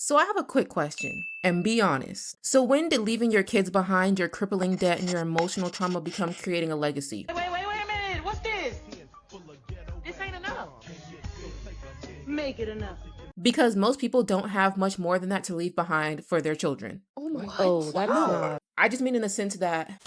So I have a quick question, and be honest. So when did leaving your kids behind, your crippling debt, and your emotional trauma become creating a legacy? Wait a minute. What's this? This ain't enough. Make it enough. Because most people don't have much more than that to leave behind for their children. Oh my Oh, that's No, not. I just mean in the sense that.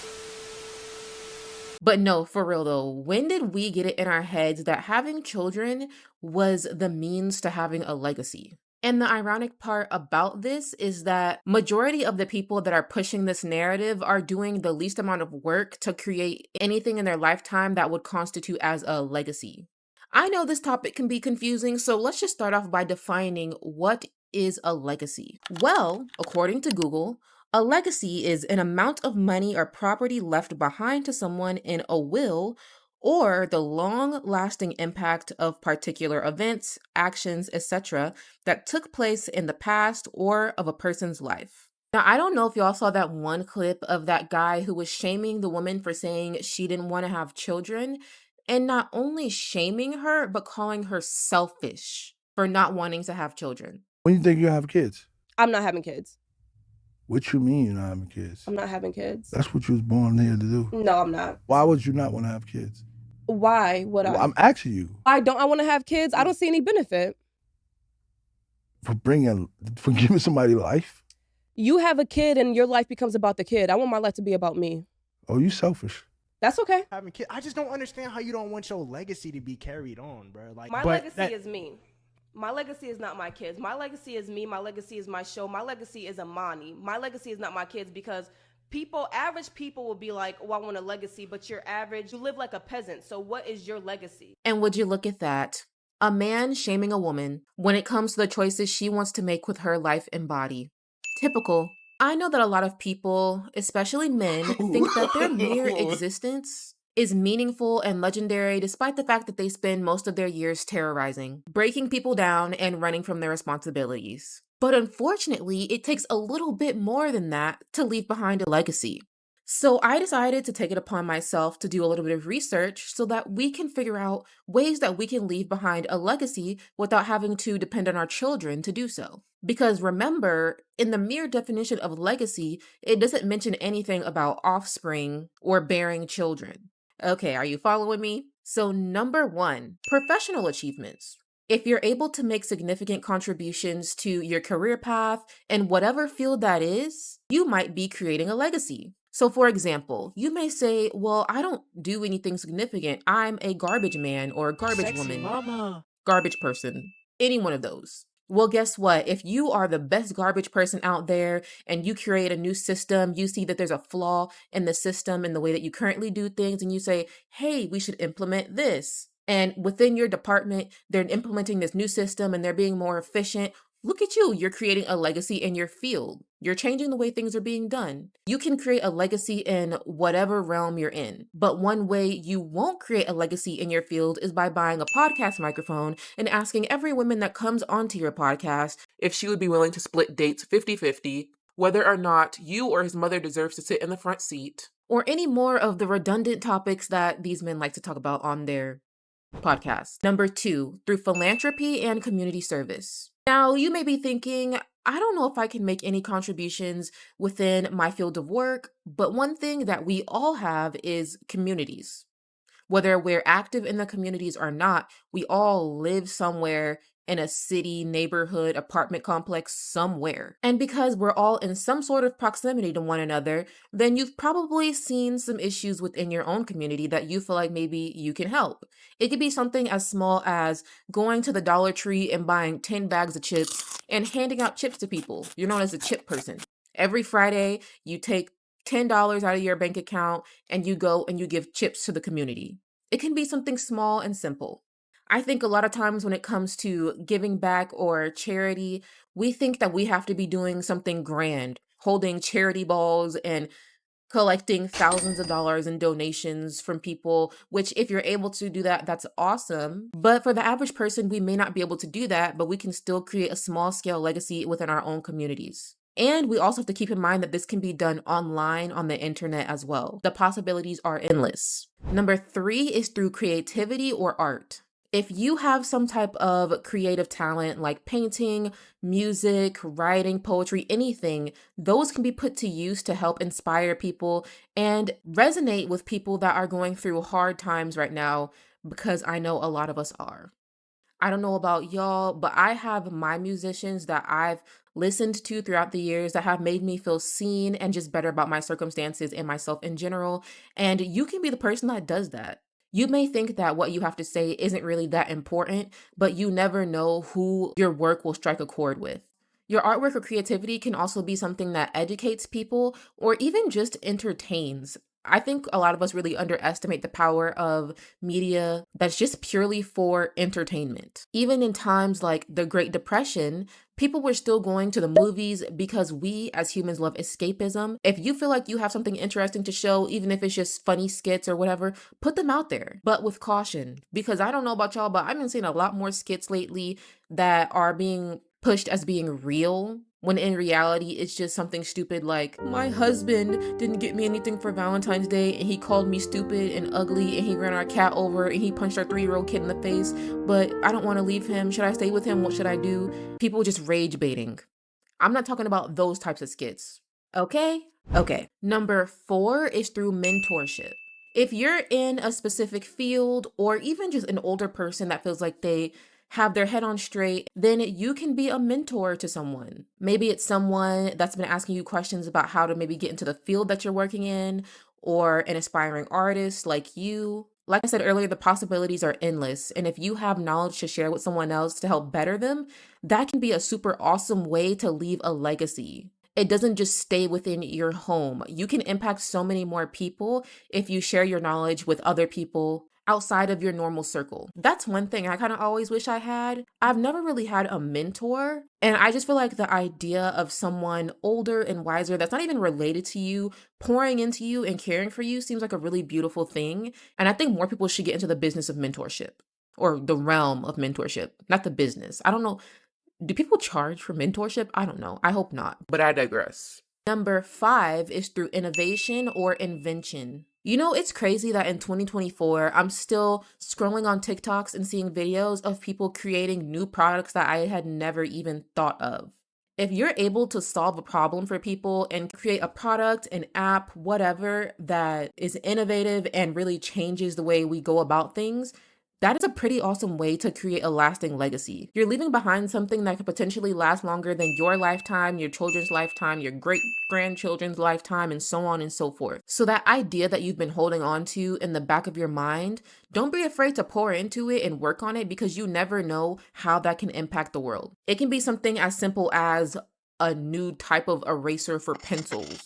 But no, for real though, when did we get it in our heads that having children was the means to having a legacy? And the ironic part about this is that majority of the people that are pushing this narrative are doing the least amount of work to create anything in their lifetime that would constitute as a legacy. I know this topic can be confusing, so let's just start off by defining what is a legacy. Well, according to Google, a legacy is an amount of money or property left behind to someone in a will or the long-lasting impact of particular events, actions, etc. that took place in the past or of a person's life. Now, I don't know if y'all saw that one clip of that guy who was shaming the woman for saying she didn't want to have children, and not only shaming her, but calling her selfish for not wanting to have children. When you think you have kids? I'm not having kids. What you mean you're not having kids? I'm not having kids. That's what you was born here to do. No, I'm not. Why would you not want to have kids? Why would I? Well, I'm asking you Why don't I want to have kids? I don't see any benefit. for giving somebody life. You have a kid and your life becomes about the kid. I want my life to be about me. Oh, you selfish. That's okay. Having kids, I just don't understand how you don't want your legacy to be carried on, bro. Like My legacy is me. My legacy is not my kids. My legacy is me. My legacy is my show. My legacy is Amani. My legacy is not my kids because average people will be like, oh, I want a legacy, but you're average. You live like a peasant. So what is your legacy? And would you look at that? A man shaming a woman when it comes to the choices she wants to make with her life and body. Typical. I know that a lot of people, especially men, think that their mere existence is meaningful and legendary despite the fact that they spend most of their years terrorizing, breaking people down, and running from their responsibilities. But unfortunately, it takes a little bit more than that to leave behind a legacy. So I decided to take it upon myself to do a little bit of research so that we can figure out ways that we can leave behind a legacy without having to depend on our children to do so. Because remember, in the mere definition of legacy, it doesn't mention anything about offspring or bearing children. Okay, are you following me? So number 1, professional achievements. If you're able to make significant contributions to your career path in whatever field that is, you might be creating a legacy. So for example, you may say, well, I don't do anything significant. I'm a garbage man or a garbage woman, garbage person, any one of those. Well, guess what? If you are the best garbage person out there and you create a new system, you see that there's a flaw in the system in the way that you currently do things, and you say, hey, we should implement this. And within your department, they're implementing this new system and they're being more efficient. Look at you. You're creating a legacy in your field. You're changing the way things are being done. You can create a legacy in whatever realm you're in. But one way you won't create a legacy in your field is by buying a podcast microphone and asking every woman that comes onto your podcast if she would be willing to split dates 50-50, whether or not you or his mother deserves to sit in the front seat, or any more of the redundant topics that these men like to talk about on their podcast. Number 2, through philanthropy and community service. Now, you may be thinking, I don't know if I can make any contributions within my field of work, but one thing that we all have is communities. Whether we're active in the communities or not, we all live somewhere in a city, neighborhood, apartment complex, somewhere. And because we're all in some sort of proximity to one another, then you've probably seen some issues within your own community that you feel like maybe you can help. It could be something as small as going to the Dollar Tree and buying 10 bags of chips and handing out chips to people. You're known as a chip person. Every Friday, you take $10 out of your bank account and you go and you give chips to the community. It can be something small and simple. I think a lot of times when it comes to giving back or charity, we think that we have to be doing something grand, holding charity balls and collecting thousands of dollars in donations from people, which if you're able to do that, that's awesome. But for the average person, we may not be able to do that, but we can still create a small scale legacy within our own communities. And we also have to keep in mind that this can be done online on the internet as well. The possibilities are endless. Number 3 is through creativity or art. If you have some type of creative talent like painting, music, writing, poetry, anything, those can be put to use to help inspire people and resonate with people that are going through hard times right now, because I know a lot of us are. I don't know about y'all, but I have my musicians that I've listened to throughout the years that have made me feel seen and just better about my circumstances and myself in general. And you can be the person that does that. You may think that what you have to say isn't really that important, but you never know who your work will strike a chord with. Your artwork or creativity can also be something that educates people or even just entertains. I think a lot of us really underestimate the power of media that's just purely for entertainment. Even in times like the Great Depression, people were still going to the movies because we as humans love escapism. If you feel like you have something interesting to show, even if it's just funny skits or whatever, put them out there, but with caution. Because I don't know about y'all, but I've been seeing a lot more skits lately that are being pushed as being real, when in reality it's just something stupid like, my husband didn't get me anything for Valentine's Day and he called me stupid and ugly and he ran our cat over and he punched our 3-year-old kid in the face, but I don't want to leave him. Should I stay with him? What should I do? People just rage baiting. I'm not talking about those types of skits. Okay? Okay. Number 4 is through mentorship. If you're in a specific field or even just an older person that feels like they have their head on straight, then you can be a mentor to someone. Maybe it's someone that's been asking you questions about how to maybe get into the field that you're working in, or an aspiring artist like you. Like I said earlier, the possibilities are endless. And if you have knowledge to share with someone else to help better them, that can be a super awesome way to leave a legacy. It doesn't just stay within your home. You can impact so many more people if you share your knowledge with other people outside of your normal circle. That's one thing I kind of always wish I had. I've never really had a mentor, and I just feel like the idea of someone older and wiser that's not even related to you pouring into you and caring for you seems like a really beautiful thing. And I think more people should get into the business of mentorship, or the realm of mentorship, not the business. I don't know. Do people charge for mentorship? I don't know. I hope not, but I digress. Number 5 is through innovation or invention. You know, it's crazy that in 2024, I'm still scrolling on TikToks and seeing videos of people creating new products that I had never even thought of. If you're able to solve a problem for people and create a product, an app, whatever, that is innovative and really changes the way we go about things, that is a pretty awesome way to create a lasting legacy. You're leaving behind something that could potentially last longer than your lifetime, your children's lifetime, your great grandchildren's lifetime, and so on and so forth. So that idea that you've been holding on to in the back of your mind, don't be afraid to pour into it and work on it, because you never know how that can impact the world. It can be something as simple as a new type of eraser for pencils.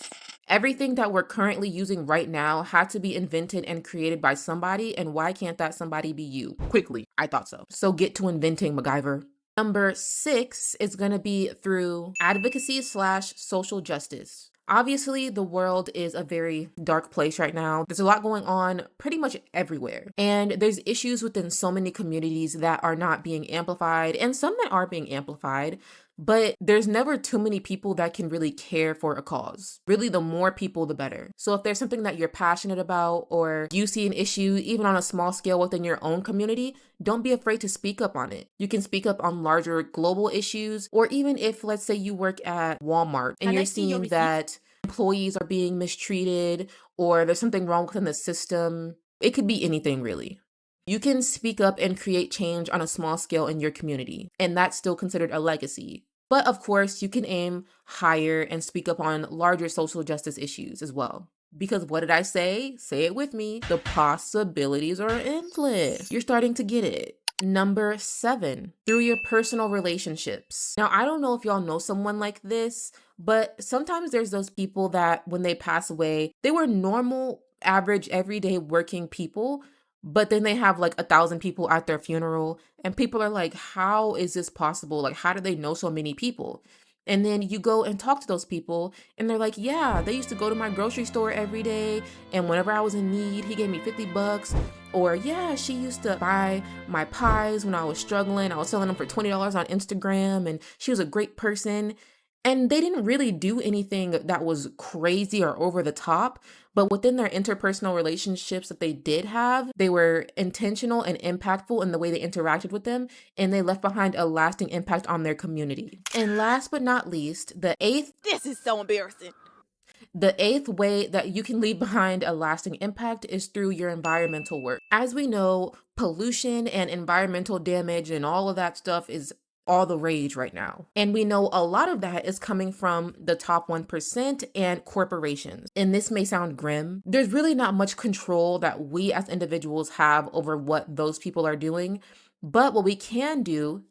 Everything that we're currently using right now had to be invented and created by somebody, and why can't that somebody be you? Quickly, I thought so. So get to inventing, MacGyver. Number 6 is going to be through advocacy/social justice. Obviously, the world is a very dark place right now. There's a lot going on pretty much everywhere. And there's issues within so many communities that are not being amplified, and some that are being amplified. But there's never too many people that can really care for a cause. Really, the more people, the better. So if there's something that you're passionate about, or you see an issue, even on a small scale within your own community, don't be afraid to speak up on it. You can speak up on larger global issues, or even if, let's say, you work at Walmart and you're seeing that employees are being mistreated, or there's something wrong within the system. It could be anything, really. You can speak up and create change on a small scale in your community, and that's still considered a legacy. But of course, you can aim higher and speak up on larger social justice issues as well. Because what did I say? Say it with me. The possibilities are endless. You're starting to get it. Number 7, through your personal relationships. Now, I don't know if y'all know someone like this, but sometimes there's those people that when they pass away, they were normal, average, everyday working people, but then they have like 1,000 people at their funeral, and people are like, how is this possible? Like, how do they know so many people? And then you go and talk to those people, and they're like, yeah, they used to go to my grocery store every day, and whenever I was in need, he gave me $50. Or, yeah, she used to buy my pies when I was struggling. I was selling them for $20 on Instagram, and she was a great person. And they didn't really do anything that was crazy or over the top, but within their interpersonal relationships that they did have, they were intentional and impactful in the way they interacted with them, and they left behind a lasting impact on their community. And last but not least, This is so embarrassing. the eighth way that you can leave behind a lasting impact is through your environmental work. As we know, pollution and environmental damage and all of that stuff is all the rage right now. And we know a lot of that is coming from the top 1% and corporations. And this may sound grim. There's really not much control that we as individuals have over what those people are doing. But what we can do,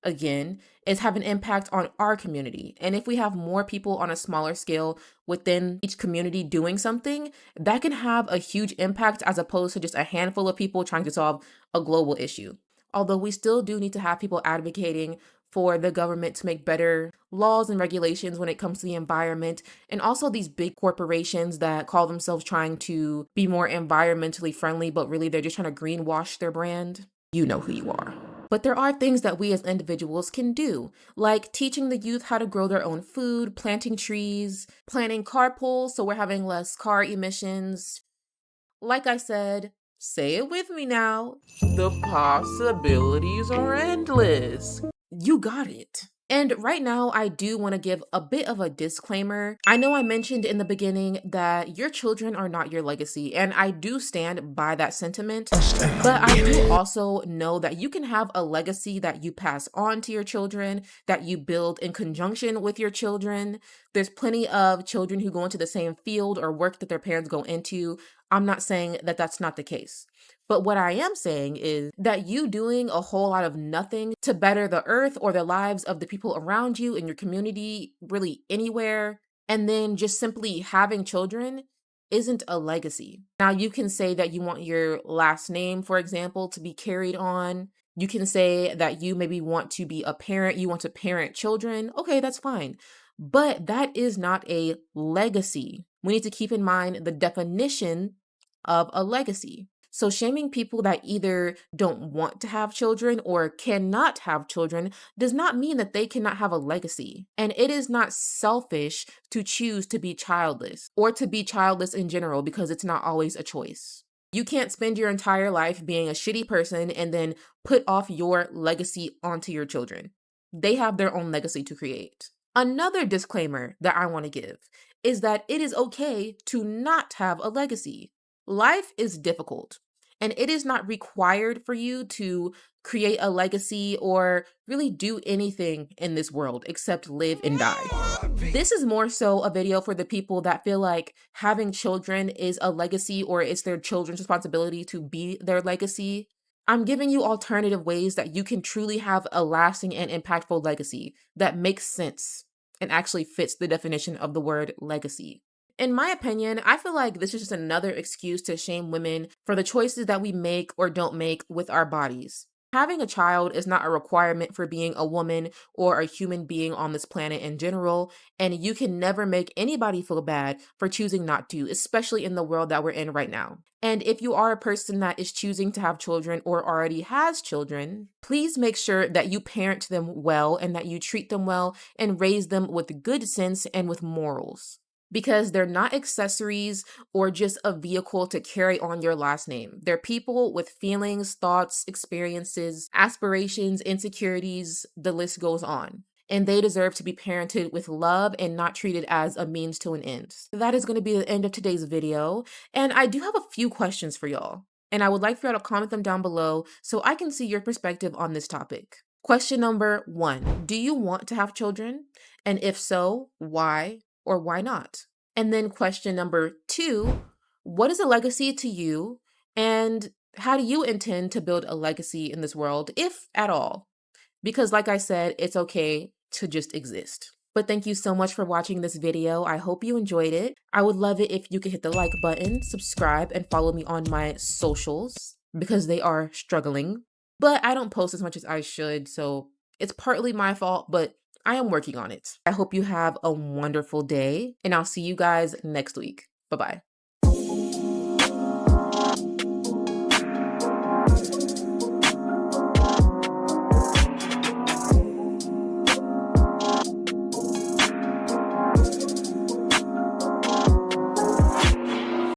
again, is have an impact on our community. And if we have more people on a smaller scale within each community doing something, that can have a huge impact as opposed to just a handful of people trying to solve a global issue. Although we still do need to have people advocating for the government to make better laws and regulations when it comes to the environment, and also these big corporations that call themselves trying to be more environmentally friendly, but really they're just trying to greenwash their brand. You know who you are. But there are things that we as individuals can do, like teaching the youth how to grow their own food, planting trees, planting carpools so we're having less car emissions. Like I said, say it with me now. The possibilities are endless. You got it. And right now, I do want to give a bit of a disclaimer. I know I mentioned in the beginning that your children are not your legacy, and I do stand by that sentiment. But I do also know that you can have a legacy that you pass on to your children, that you build in conjunction with your children. There's plenty of children who go into the same field or work that their parents go into. I'm not saying that that's not the case. But what I am saying is that you doing a whole lot of nothing to better the earth or the lives of the people around you in your community, really anywhere, and then just simply having children isn't a legacy. Now, you can say that you want your last name, for example, to be carried on. You can say that you maybe want to be a parent, you want to parent children. Okay, that's fine. But that is not a legacy. We need to keep in mind the definition of a legacy. So shaming people that either don't want to have children or cannot have children does not mean that they cannot have a legacy. And it is not selfish to choose to be childless or to be childless in general because it's not always a choice. You can't spend your entire life being a shitty person and then put off your legacy onto your children. They have their own legacy to create. Another disclaimer that I want to give is that it is okay to not have a legacy. Life is difficult, and it is not required for you to create a legacy or really do anything in this world except live and die. This is more so a video for the people that feel like having children is a legacy or it's their children's responsibility to be their legacy. I'm giving you alternative ways that you can truly have a lasting and impactful legacy that makes sense and actually fits the definition of the word legacy. In my opinion, I feel like this is just another excuse to shame women for the choices that we make or don't make with our bodies. Having a child is not a requirement for being a woman or a human being on this planet in general, and you can never make anybody feel bad for choosing not to, especially in the world that we're in right now. And if you are a person that is choosing to have children or already has children, please make sure that you parent them well and that you treat them well and raise them with good sense and with morals. Because they're not accessories or just a vehicle to carry on your last name. They're people with feelings, thoughts, experiences, aspirations, insecurities, the list goes on. And they deserve to be parented with love and not treated as a means to an end. That is going to be the end of today's video. And I do have a few questions for y'all. And I would like for y'all to comment them down below so I can see your perspective on this topic. Question number 1, do you want to have children? And if so, why? Or why not? And then question number 2, what is a legacy to you? And how do you intend to build a legacy in this world, if at all? Because like I said, it's okay to just exist. But thank you so much for watching this video. I hope you enjoyed it. I would love it if you could hit the like button, subscribe, and follow me on my socials because they are struggling. But I don't post as much as I should, so it's partly my fault, but I am working on it. I hope you have a wonderful day, and I'll see you guys next week. Bye-bye.